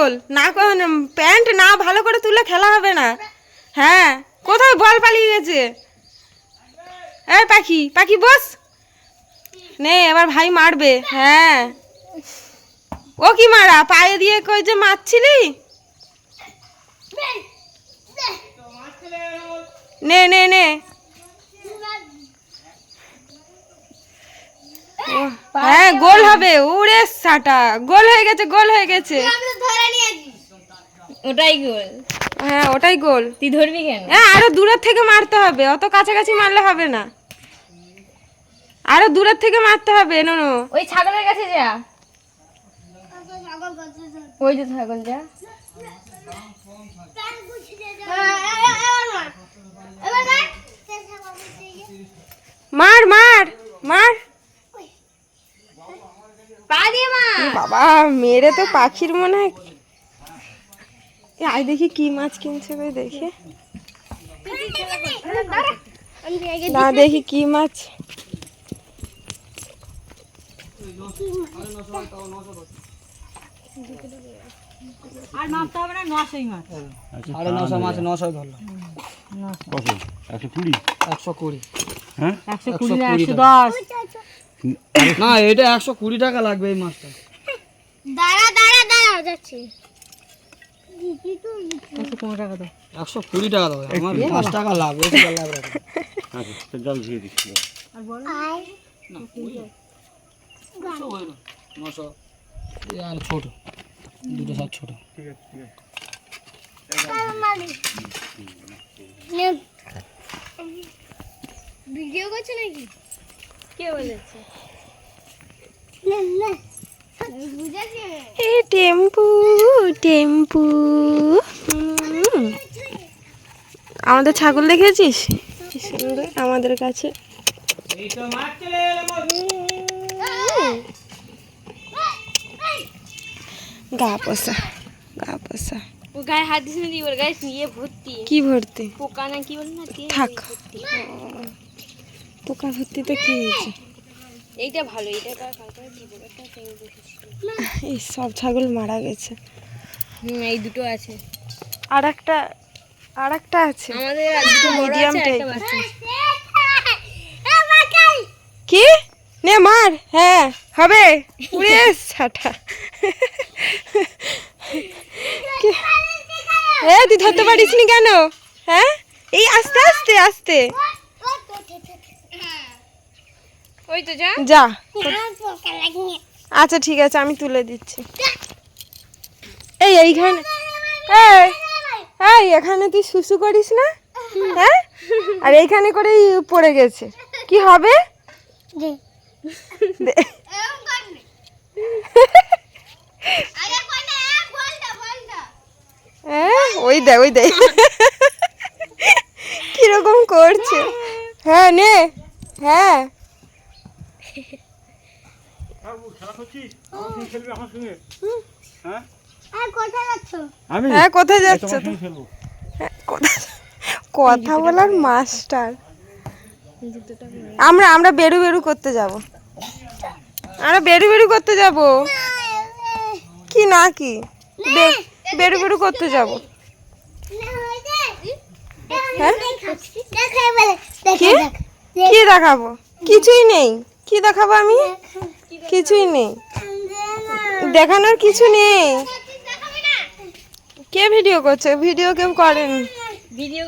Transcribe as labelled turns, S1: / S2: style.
S1: গোল না, প্যান্ট না ভালো করে তুলে খেলা হবে না। হ্যাঁ, কোথায় বল পালিয়ে গেছে? এই পাখি, পাখি বস নে, এবার ভাই মারবে। হ্যাঁ, ও কি মারা? পায়ে দিয়ে কই যে মারছিলি? নে নে নে, হ্যাঁ গোল হবে। ওরে সাটা, গোল হয়ে গেছে, গোল হয়ে গেছে।
S2: ওটাই গোল।
S1: হ্যাঁ ওটাই গোল।
S2: তুই ধরবি কেন?
S1: হ্যাঁ আরো দূরের থেকে মারতে হবে, অত কাছাকাছি মারলে হবে না, আরো দূরের থেকে মারতে হবে। নো
S2: ওই ছাগলের কাছে যা, ওই যে ছাগল, যা।
S1: মার মার মার,
S2: পা দিয়ে মার।
S1: বাবা মেরে তো পাখির মনে হয়। আয় দেখি কি মাছ কিনছে, ভাই দেখি না, দেখি কি মাছ।
S2: আর মারতে হবে না, 900 মাছ।
S3: 950 মাছ 900 ধরলাম।
S4: কত? 120?
S3: 120।
S4: হ্যাঁ
S2: 120 না 110।
S3: না এটা 120 টাকা লাগবে এই মাছটা।
S5: দাঁড়া দাঁড়া দাঁড়া যাচ্ছে।
S2: 115 টাকা দাও।
S3: 120 টাকা দাও, আমার 5 টাকা লাভ, বেশি লাভ রাখো।
S4: আচ্ছা জল দিয়ে দিচ্ছি।
S2: আর বল
S5: আয়
S3: না 900 এই আর ছোট দুটো সব ছোট।
S4: ঠিক আছে ঠিক আছে।
S5: মামি ভিডিও করছ নাকি?
S2: কে বলেছে?
S5: না না বুঝাছি।
S1: এ টেম্পু টেম্পু। আমাদের ছাগল দেখেছিস কি সুন্দর আমাদের কাছে। গা পোষা, গা পোষা।
S2: ও গায়ে হাত দিস না, ওর গায়ে নিয়ে ভর্তি
S1: কি ভর্তি?
S2: পোকা না কি বল না,
S1: থাক, পোকা ভর্তি তো কি হয়েছে?
S2: এইটা ভালো, এইটা তার কালকে দিব একটা তেল দেখেছি।
S1: এই সব ছাগল মারা গেছে,
S2: এই দুটো আছে,
S1: আর একটা আছে
S2: আমাদের আর দুটো বড়
S1: মিডিয়াম
S2: আছে, একটা
S1: টাইপ।
S2: বাচ্চা আছে।
S1: কি নে মার, হ্যাঁ হবে। উড়ে সাটা, হ্যাঁ তুই ধরতে পারিস নি কেন? হ্যাঁ এই আস্তে আস্তে আস্তে
S2: ওই তো যা
S1: যা।
S5: পোকা লাগনি।
S1: আচ্ছা ঠিক আছে, আমি তুলে দিচ্ছি। এইখানে, এই এখানে তুই শুশু করিস না? হ্যাঁ, আর এইখানে করেই পড়ে গেছে, কি হবে?
S5: দে
S1: দে।
S5: এরকম করনি। আরে কোনে বলটা বলটা।
S1: হ্যাঁ ওই দে, ওই দে কিরকম করছে। হ্যাঁ নে, হ্যাঁ
S4: খেলা করছিস? তুই খেলবি আমার সঙ্গে? হ্যাঁ
S5: আর কোথায় যাচ্ছ?
S4: আমি
S1: হ্যাঁ কোথায় যাচ্ছ?
S4: তোমার সঙ্গে খেলবো।
S1: কথা বলার মাস্টার। আমরা বেরু বেরু করতে যাব, আমরা বেরু বেরু করতে যাব। কি না কি বেরু বেরু করতে যাব?
S5: না হইছে।
S1: হ্যাঁ
S5: দেখাই বলে
S1: কি কি দেখাবো? কিছুই নেই, কি দেখাবো আমি? কিছুই নেই, দেখানোর কিছু নেই। কে ভিডিও করছে? ভিডিও কেউ করেনি।
S2: ভিডিও